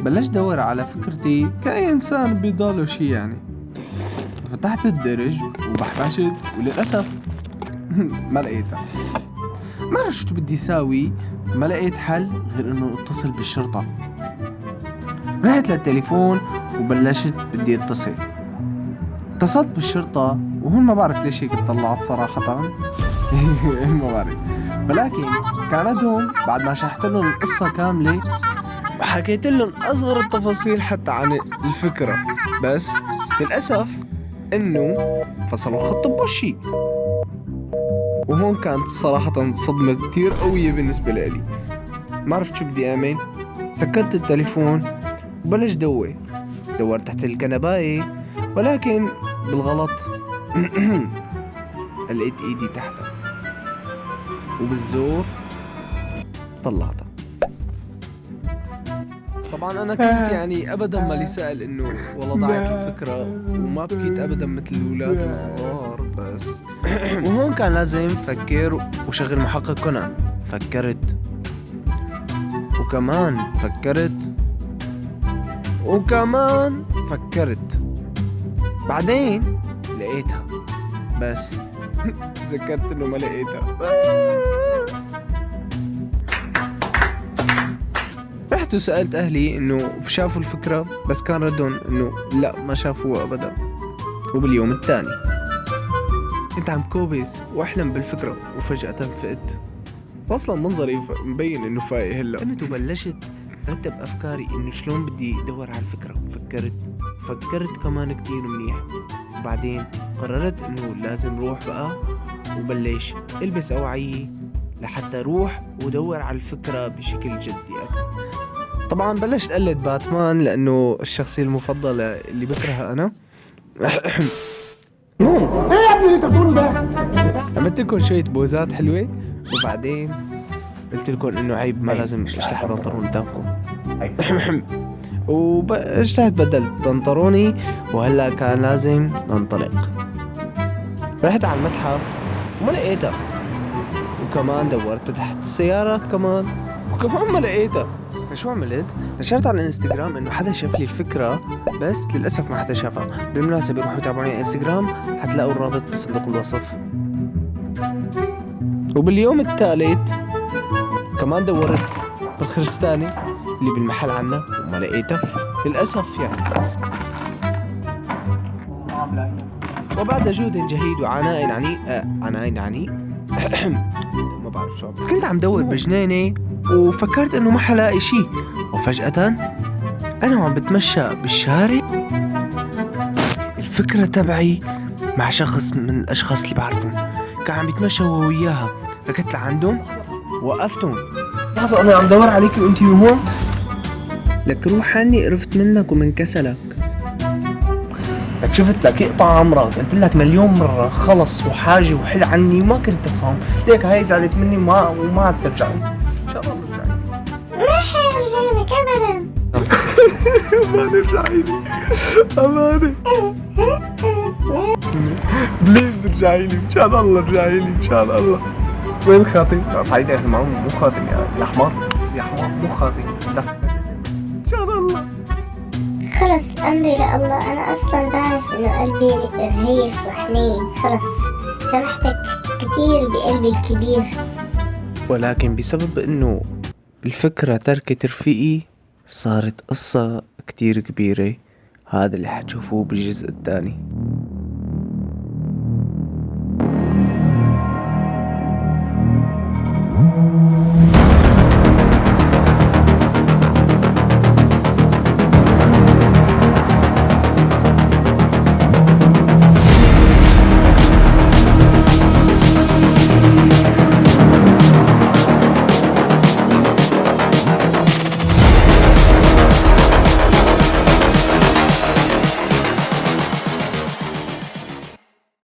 بلشت دور على فكرتي كأي إنسان بيضاله شي يعني. فتحت الدرج وبحبشت وللأسف ما لقيتها. ما عرفت شو بدي ساوي، ما لقيت حل غير انه اتصل بالشرطة. رحت للتليفون وبلشت بدي اتصلت بالشرطة، وهون ما بعرف ليش هيك طلعت صراحة. ما بعرف، ولكن كانتهم بعد ما شرحت لهم القصة كاملة وحكيت لهم اصغر التفاصيل حتى عن الفكرة، بس للأسف انه فصلوا الخط بوشي. وهون كانت صراحة صدمة كتير قوية بالنسبة لي. ما عرفت شو بدي اعمل. سكرت التليفون وبلش دور تحت الكنباية، ولكن بالغلط لقيت ايدي تحتها وبالزور طلعتها. طبعا انا كنت يعني ابدا ما لي سأل انه والله ضاعت الفكرة، وما بكيت ابدا مثل الاولاد الصغار. بس وهون كان لازم فكر وشغل محقق كونان. فكرت وكمان فكرت بعدين لقيتها، بس ذكرت انه ما لقيتها. رحت وسألت اهلي انه شافوا الفكرة، بس كان ردهم انه لا ما شافوها ابدا. وباليوم الثاني كنت عم كوبس واحلم بالفكرة، وفجأة فقت. اصلا منظري مبين انه فايق هلا. قمت وبلشت رتب افكاري انه شلون بدي ادور على الفكرة. فكرت كمان كتير منيح، وبعدين قررت انه لازم روح بقى وبلش البس اوعية لحتى روح ودور على الفكرة بشكل جدي اكثر. طبعا بلشت اقلد باتمان لانه الشخصية المفضلة اللي بكرهها انا. ايه يا ابني اللي انت بتقوله ده؟ عملت لكم شوية بوزات حلوة، وبعدين قلت لكم انه عيب ما لازم اشلح بنطلون قدامكم. واجتهدت بدلت بنطلوني، وهلا كان لازم ننطلق. رحت على المتحف وما لقيتها، وكمان دورت تحت السيارات كمان وكمان ما لقيتها. فشو عملت؟ نشرت على الانستغرام انه حدا شاف لي الفكرة، بس للأسف ما حدا شافها. بالمناسبة روحوا تابعوني على انستغرام، حتلاقوا الرابط بصندوق الوصف. وباليوم الثالث كمان دورت بالخرستاني اللي بالمحل عنا وما لقيتها للأسف يعني. وبعد جهد جهيد وعناء عني ما بعرف شو كنت عم دور بجنيني، وفكرت انه ما حلاقي شي. وفجأة انا وعم بتمشى بالشارع، الفكرة تبعي مع شخص من الاشخاص اللي بعرفهم، كان عم يتمشى هو وياها. ركضت لعندهم وقفتهم. لحظة، انا عم دور عليكي وانتي هون. لك روح عني، قرفت منك ومن كسلك. لك شفت لك اقطع عمرك، قلت لك مليون مرة خلص وحاجي وحل عني وما كنت تفهم. ليك هاي زعلت مني وما عاد ترجعي. ان شاء الله بترجعي. ما حيرجع لك ابدا. ما نرجعي لي امانة. بليز رجعي لي ان شاء الله، رجعي لي ان شاء الله. وين خاطي؟ صعيدة يا اخي، مو خاطي يا حمار، مو خاطي. ان شاء الله. خلص امري لله، انا اصلا بعرف انه قلبي رهيف وحنين. خلص سامحتك كتير بقلبي الكبير، ولكن بسبب انه الفكرة تركت رفيقي صارت قصة كتير كبيرة. هذا اللي حتشوفوه بالجزء الثاني.